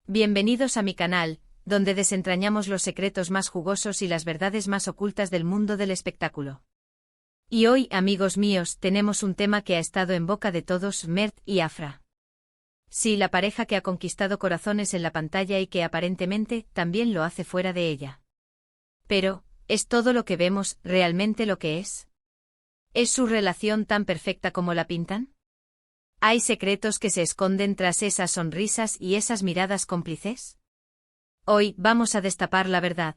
Bienvenidos a mi canal, donde desentrañamos los secretos más jugosos y las verdades más ocultas del mundo del espectáculo. Y hoy, amigos míos, tenemos un tema que ha estado en boca de todos: Mert y Afra. Sí, la pareja que ha conquistado corazones en la pantalla y que aparentemente también lo hace fuera de ella. Pero, ¿es todo lo que vemos realmente lo que es? ¿Es su relación tan perfecta como la pintan? ¿Hay secretos que se esconden tras esas sonrisas y esas miradas cómplices? Hoy vamos a destapar la verdad.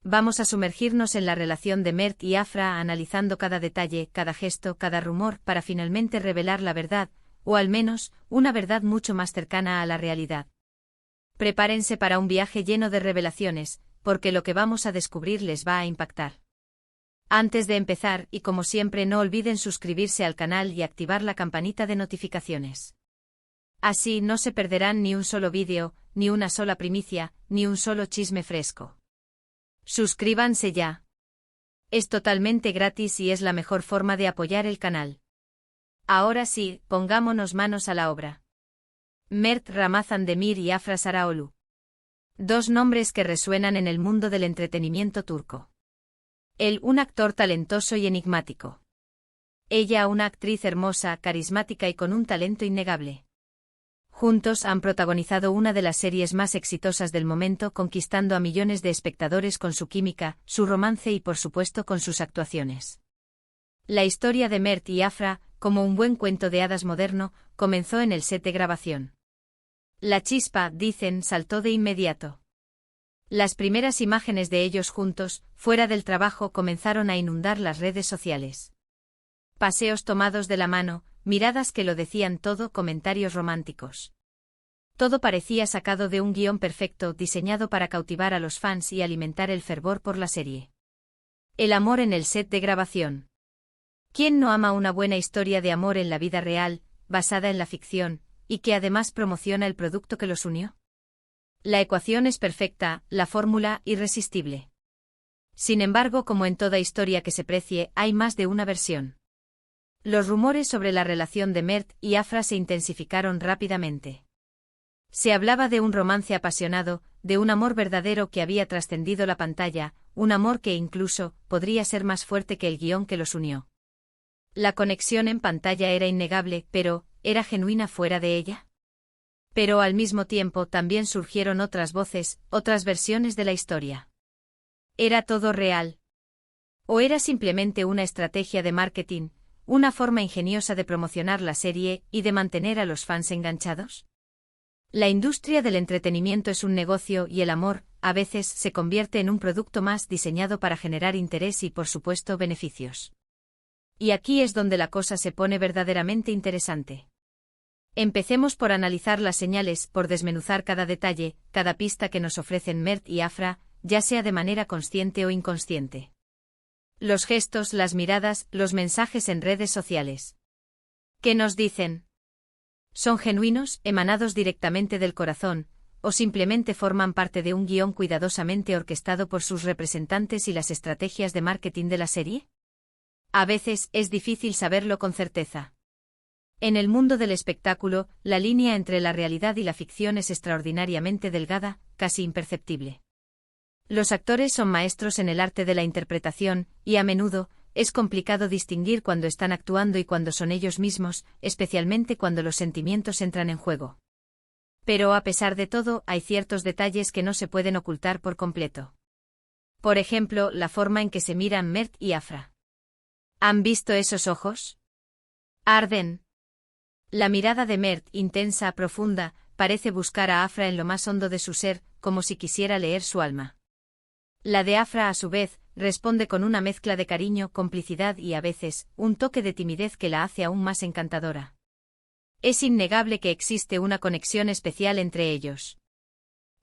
Vamos a sumergirnos en la relación de Mert y Afra, analizando cada detalle, cada gesto, cada rumor, para finalmente revelar la verdad, o al menos, una verdad mucho más cercana a la realidad. Prepárense para un viaje lleno de revelaciones, porque lo que vamos a descubrir les va a impactar. Antes de empezar, y como siempre, no olviden suscribirse al canal y activar la campanita de notificaciones. Así no se perderán ni un solo vídeo, ni una sola primicia, ni un solo chisme fresco. Suscríbanse ya. Es totalmente gratis y es la mejor forma de apoyar el canal. Ahora sí, pongámonos manos a la obra. Mert Ramazan-Demir y Afra Saraoğlu. Dos nombres que resuenan en el mundo del entretenimiento turco. Él, un actor talentoso y enigmático. Ella, una actriz hermosa, carismática y con un talento innegable. Juntos han protagonizado una de las series más exitosas del momento, conquistando a millones de espectadores con su química, su romance y por supuesto con sus actuaciones. La historia de Mert y Afra, como un buen cuento de hadas moderno, comenzó en el set de grabación. La chispa, dicen, saltó de inmediato. Las primeras imágenes de ellos juntos, fuera del trabajo, comenzaron a inundar las redes sociales. Paseos tomados de la mano, miradas que lo decían todo, comentarios románticos. Todo parecía sacado de un guión perfecto, diseñado para cautivar a los fans y alimentar el fervor por la serie. El amor en el set de grabación. ¿Quién no ama una buena historia de amor en la vida real, basada en la ficción, y que además promociona el producto que los unió? La ecuación es perfecta, la fórmula irresistible. Sin embargo, como en toda historia que se precie, hay más de una versión. Los rumores sobre la relación de Mert y Afra se intensificaron rápidamente. Se hablaba de un romance apasionado, de un amor verdadero que había trascendido la pantalla, un amor que incluso podría ser más fuerte que el guión que los unió. La conexión en pantalla era innegable, pero ¿era genuina fuera de ella? Pero al mismo tiempo también surgieron otras voces, otras versiones de la historia. ¿Era todo real? ¿O era simplemente una estrategia de marketing, una forma ingeniosa de promocionar la serie y de mantener a los fans enganchados? La industria del entretenimiento es un negocio y el amor, a veces, se convierte en un producto más diseñado para generar interés y, por supuesto, beneficios. Y aquí es donde la cosa se pone verdaderamente interesante. Empecemos por analizar las señales, por desmenuzar cada detalle, cada pista que nos ofrecen Mert y Afra, ya sea de manera consciente o inconsciente. Los gestos, las miradas, los mensajes en redes sociales. ¿Qué nos dicen? ¿Son genuinos, emanados directamente del corazón, o simplemente forman parte de un guión cuidadosamente orquestado por sus representantes y las estrategias de marketing de la serie? A veces es difícil saberlo con certeza. En el mundo del espectáculo, la línea entre la realidad y la ficción es extraordinariamente delgada, casi imperceptible. Los actores son maestros en el arte de la interpretación, y a menudo, es complicado distinguir cuando están actuando y cuando son ellos mismos, especialmente cuando los sentimientos entran en juego. Pero a pesar de todo, hay ciertos detalles que no se pueden ocultar por completo. Por ejemplo, la forma en que se miran Mert y Afra. ¿Han visto esos ojos? Arden. La mirada de Mert, intensa, profunda, parece buscar a Afra en lo más hondo de su ser, como si quisiera leer su alma. La de Afra, a su vez, responde con una mezcla de cariño, complicidad y, a veces, un toque de timidez que la hace aún más encantadora. Es innegable que existe una conexión especial entre ellos.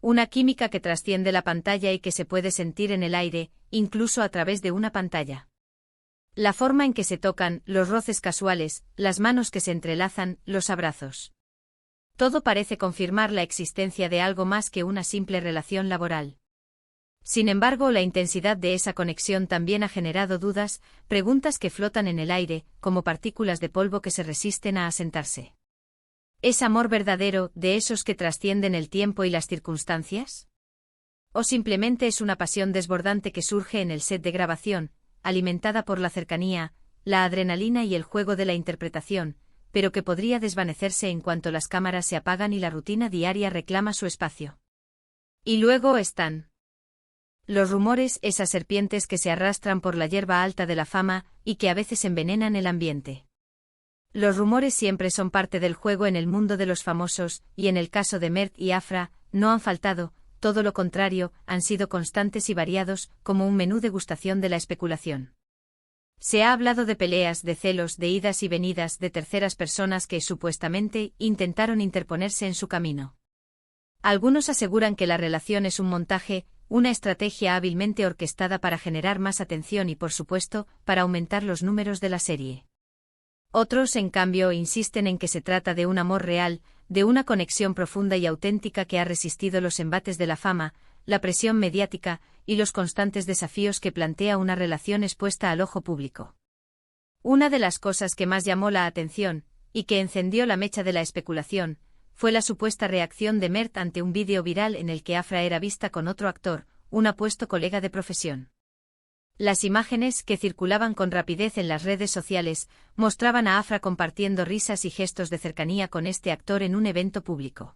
Una química que trasciende la pantalla y que se puede sentir en el aire, incluso a través de una pantalla. La forma en que se tocan, los roces casuales, las manos que se entrelazan, los abrazos. Todo parece confirmar la existencia de algo más que una simple relación laboral. Sin embargo, la intensidad de esa conexión también ha generado dudas, preguntas que flotan en el aire, como partículas de polvo que se resisten a asentarse. ¿Es amor verdadero, de esos que trascienden el tiempo y las circunstancias? ¿O simplemente es una pasión desbordante que surge en el set de grabación, alimentada por la cercanía, la adrenalina y el juego de la interpretación, pero que podría desvanecerse en cuanto las cámaras se apagan y la rutina diaria reclama su espacio? Y luego están los rumores, esas serpientes que se arrastran por la hierba alta de la fama y que a veces envenenan el ambiente. Los rumores siempre son parte del juego en el mundo de los famosos, y en el caso de Mert y Afra, no han faltado, todo lo contrario, han sido constantes y variados, como un menú degustación de la especulación. Se ha hablado de peleas, de celos, de idas y venidas de terceras personas que, supuestamente, intentaron interponerse en su camino. Algunos aseguran que la relación es un montaje, una estrategia hábilmente orquestada para generar más atención y, por supuesto, para aumentar los números de la serie. Otros, en cambio, insisten en que se trata de un amor real, de una conexión profunda y auténtica que ha resistido los embates de la fama, la presión mediática y los constantes desafíos que plantea una relación expuesta al ojo público. Una de las cosas que más llamó la atención, y que encendió la mecha de la especulación, fue la supuesta reacción de Mert ante un vídeo viral en el que Afra era vista con otro actor, un apuesto colega de profesión. Las imágenes, que circulaban con rapidez en las redes sociales, mostraban a Afra compartiendo risas y gestos de cercanía con este actor en un evento público.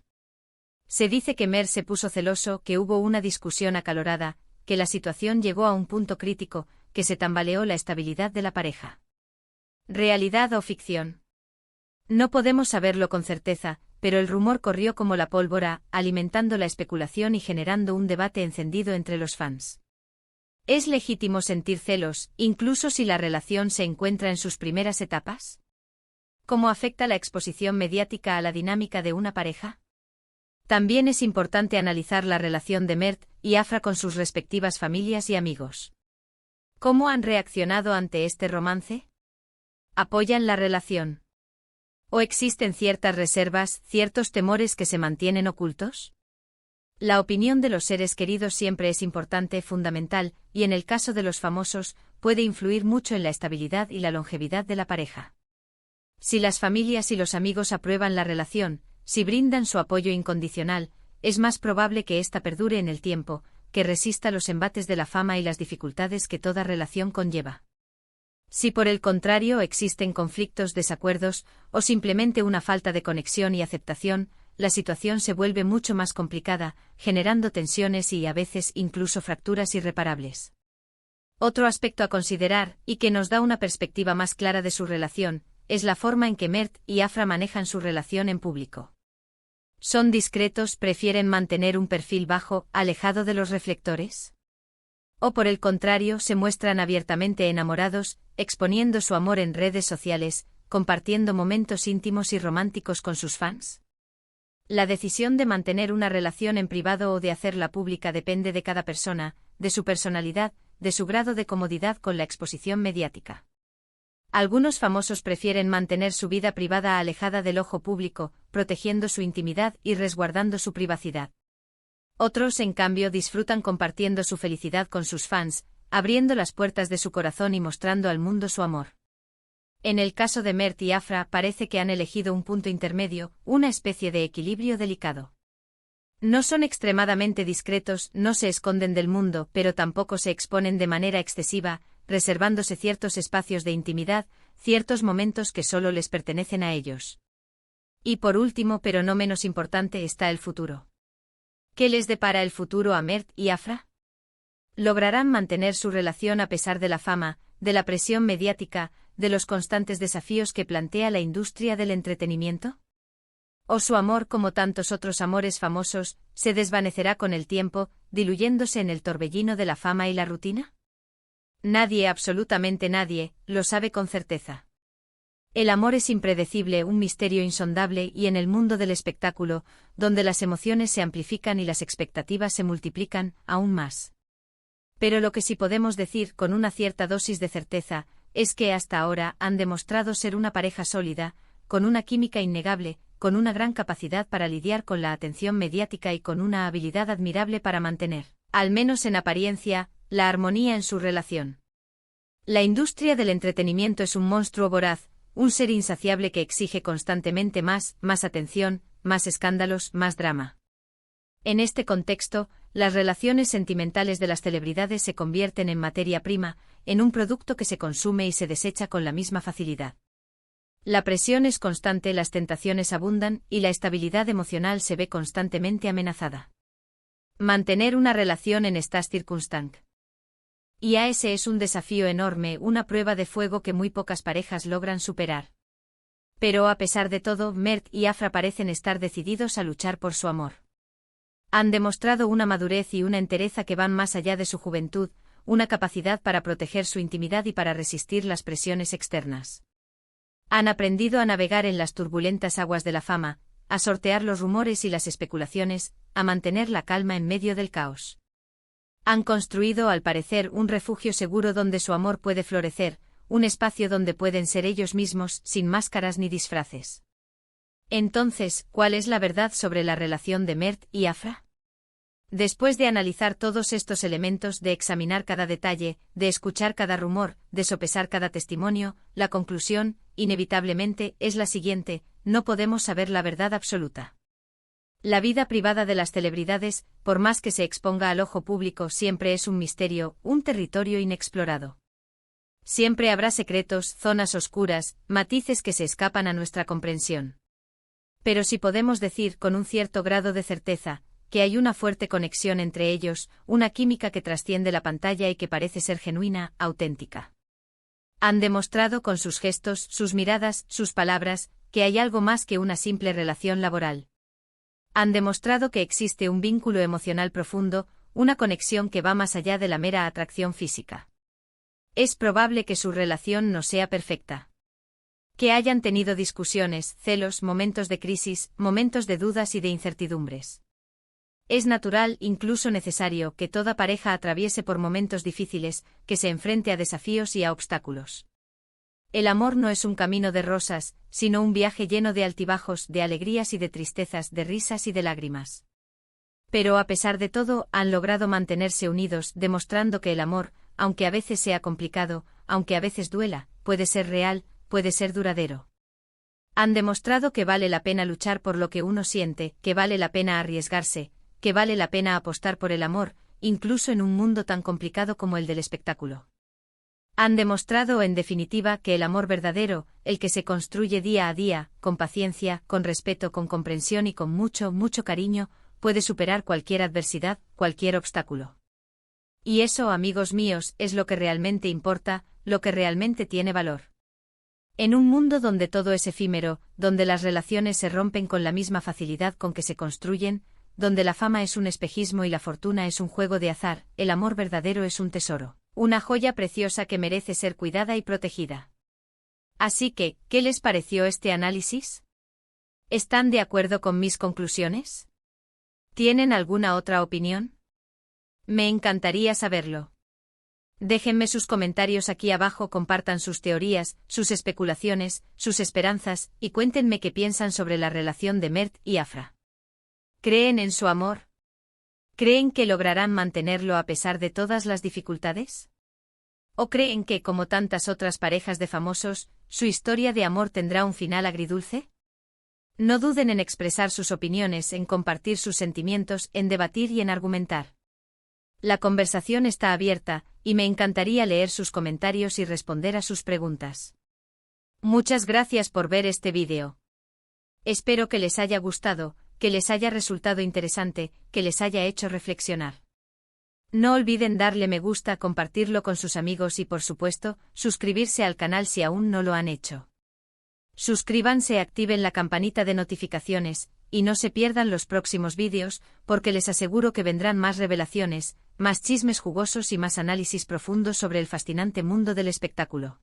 Se dice que Mert se puso celoso, que hubo una discusión acalorada, que la situación llegó a un punto crítico, que se tambaleó la estabilidad de la pareja. ¿Realidad o ficción? No podemos saberlo con certeza, pero el rumor corrió como la pólvora, alimentando la especulación y generando un debate encendido entre los fans. ¿Es legítimo sentir celos, incluso si la relación se encuentra en sus primeras etapas? ¿Cómo afecta la exposición mediática a la dinámica de una pareja? También es importante analizar la relación de Mert y Afra con sus respectivas familias y amigos. ¿Cómo han reaccionado ante este romance? ¿Apoyan la relación? ¿O existen ciertas reservas, ciertos temores que se mantienen ocultos? La opinión de los seres queridos siempre es importante, fundamental, y en el caso de los famosos, puede influir mucho en la estabilidad y la longevidad de la pareja. Si las familias y los amigos aprueban la relación, si brindan su apoyo incondicional, es más probable que ésta perdure en el tiempo, que resista los embates de la fama y las dificultades que toda relación conlleva. Si por el contrario existen conflictos, desacuerdos, o simplemente una falta de conexión y aceptación, la situación se vuelve mucho más complicada, generando tensiones y a veces incluso fracturas irreparables. Otro aspecto a considerar, y que nos da una perspectiva más clara de su relación, es la forma en que Mert y Afra manejan su relación en público. ¿Son discretos, prefieren mantener un perfil bajo, alejado de los reflectores? ¿O por el contrario se muestran abiertamente enamorados, exponiendo su amor en redes sociales, compartiendo momentos íntimos y románticos con sus fans? La decisión de mantener una relación en privado o de hacerla pública depende de cada persona, de su personalidad, de su grado de comodidad con la exposición mediática. Algunos famosos prefieren mantener su vida privada alejada del ojo público, protegiendo su intimidad y resguardando su privacidad. Otros, en cambio, disfrutan compartiendo su felicidad con sus fans, abriendo las puertas de su corazón y mostrando al mundo su amor. En el caso de Mert y Afra parece que han elegido un punto intermedio, una especie de equilibrio delicado. No son extremadamente discretos, no se esconden del mundo, pero tampoco se exponen de manera excesiva, reservándose ciertos espacios de intimidad, ciertos momentos que solo les pertenecen a ellos. Y por último, pero no menos importante, está el futuro. ¿Qué les depara el futuro a Mert y Afra? ¿Lograrán mantener su relación a pesar de la fama, de la presión mediática, de los constantes desafíos que plantea la industria del entretenimiento? ¿O su amor, como tantos otros amores famosos, se desvanecerá con el tiempo, diluyéndose en el torbellino de la fama y la rutina? Nadie, absolutamente nadie, lo sabe con certeza. El amor es impredecible, un misterio insondable, y en el mundo del espectáculo, donde las emociones se amplifican y las expectativas se multiplican, aún más. Pero lo que sí podemos decir con una cierta dosis de certeza, es que hasta ahora han demostrado ser una pareja sólida, con una química innegable, con una gran capacidad para lidiar con la atención mediática y con una habilidad admirable para mantener, al menos en apariencia, la armonía en su relación. La industria del entretenimiento es un monstruo voraz, un ser insaciable que exige constantemente más atención, más escándalos, más drama. En este contexto, las relaciones sentimentales de las celebridades se convierten en materia prima, en un producto que se consume y se desecha con la misma facilidad. La presión es constante, las tentaciones abundan, y la estabilidad emocional se ve constantemente amenazada. Mantener una relación en estas circunstancias. Y ese es un desafío enorme, una prueba de fuego que muy pocas parejas logran superar. Pero a pesar de todo, Mert y Afra parecen estar decididos a luchar por su amor. Han demostrado una madurez y una entereza que van más allá de su juventud, una capacidad para proteger su intimidad y para resistir las presiones externas. Han aprendido a navegar en las turbulentas aguas de la fama, a sortear los rumores y las especulaciones, a mantener la calma en medio del caos. Han construido, al parecer, un refugio seguro donde su amor puede florecer, un espacio donde pueden ser ellos mismos, sin máscaras ni disfraces. Entonces, ¿cuál es la verdad sobre la relación de Mert y Afra? Después de analizar todos estos elementos, de examinar cada detalle, de escuchar cada rumor, de sopesar cada testimonio, la conclusión, inevitablemente, es la siguiente: no podemos saber la verdad absoluta. La vida privada de las celebridades, por más que se exponga al ojo público, siempre es un misterio, un territorio inexplorado. Siempre habrá secretos, zonas oscuras, matices que se escapan a nuestra comprensión. Pero sí podemos decir con un cierto grado de certeza que hay una fuerte conexión entre ellos, una química que trasciende la pantalla y que parece ser genuina, auténtica. Han demostrado con sus gestos, sus miradas, sus palabras, que hay algo más que una simple relación laboral. Han demostrado que existe un vínculo emocional profundo, una conexión que va más allá de la mera atracción física. Es probable que su relación no sea perfecta. Que hayan tenido discusiones, celos, momentos de crisis, momentos de dudas y de incertidumbres. Es natural, incluso necesario, que toda pareja atraviese por momentos difíciles, que se enfrente a desafíos y a obstáculos. El amor no es un camino de rosas, sino un viaje lleno de altibajos, de alegrías y de tristezas, de risas y de lágrimas. Pero a pesar de todo, han logrado mantenerse unidos, demostrando que el amor, aunque a veces sea complicado, aunque a veces duela, puede ser real, puede ser duradero. Han demostrado que vale la pena luchar por lo que uno siente, que vale la pena arriesgarse, que vale la pena apostar por el amor, incluso en un mundo tan complicado como el del espectáculo. Han demostrado, en definitiva, que el amor verdadero, el que se construye día a día, con paciencia, con respeto, con comprensión y con mucho cariño, puede superar cualquier adversidad, cualquier obstáculo. Y eso, amigos míos, es lo que realmente importa, lo que realmente tiene valor. En un mundo donde todo es efímero, donde las relaciones se rompen con la misma facilidad con que se construyen, donde la fama es un espejismo y la fortuna es un juego de azar, el amor verdadero es un tesoro, una joya preciosa que merece ser cuidada y protegida. Así que, ¿qué les pareció este análisis? ¿Están de acuerdo con mis conclusiones? ¿Tienen alguna otra opinión? Me encantaría saberlo. Déjenme sus comentarios aquí abajo, compartan sus teorías, sus especulaciones, sus esperanzas, y cuéntenme qué piensan sobre la relación de Mert y Afra. ¿Creen en su amor? ¿Creen que lograrán mantenerlo a pesar de todas las dificultades? ¿O creen que, como tantas otras parejas de famosos, su historia de amor tendrá un final agridulce? No duden en expresar sus opiniones, en compartir sus sentimientos, en debatir y en argumentar. La conversación está abierta, y me encantaría leer sus comentarios y responder a sus preguntas. Muchas gracias por ver este vídeo. Espero que les haya gustado, que les haya resultado interesante, que les haya hecho reflexionar. No olviden darle me gusta, compartirlo con sus amigos y, por supuesto, suscribirse al canal si aún no lo han hecho. Suscríbanse, activen la campanita de notificaciones, y no se pierdan los próximos vídeos, porque les aseguro que vendrán más revelaciones, más chismes jugosos y más análisis profundos sobre el fascinante mundo del espectáculo.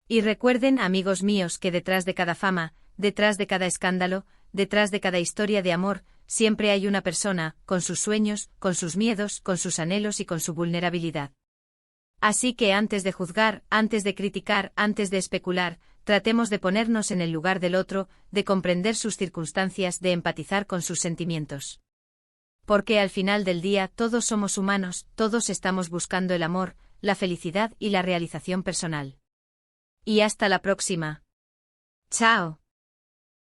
Y recuerden, amigos míos, que detrás de cada fama, detrás de cada escándalo, detrás de cada historia de amor, siempre hay una persona, con sus sueños, con sus miedos, con sus anhelos y con su vulnerabilidad. Así que antes de juzgar, antes de criticar, antes de especular, tratemos de ponernos en el lugar del otro, de comprender sus circunstancias, de empatizar con sus sentimientos. Porque al final del día todos somos humanos, todos estamos buscando el amor, la felicidad y la realización personal. Y hasta la próxima. Chao.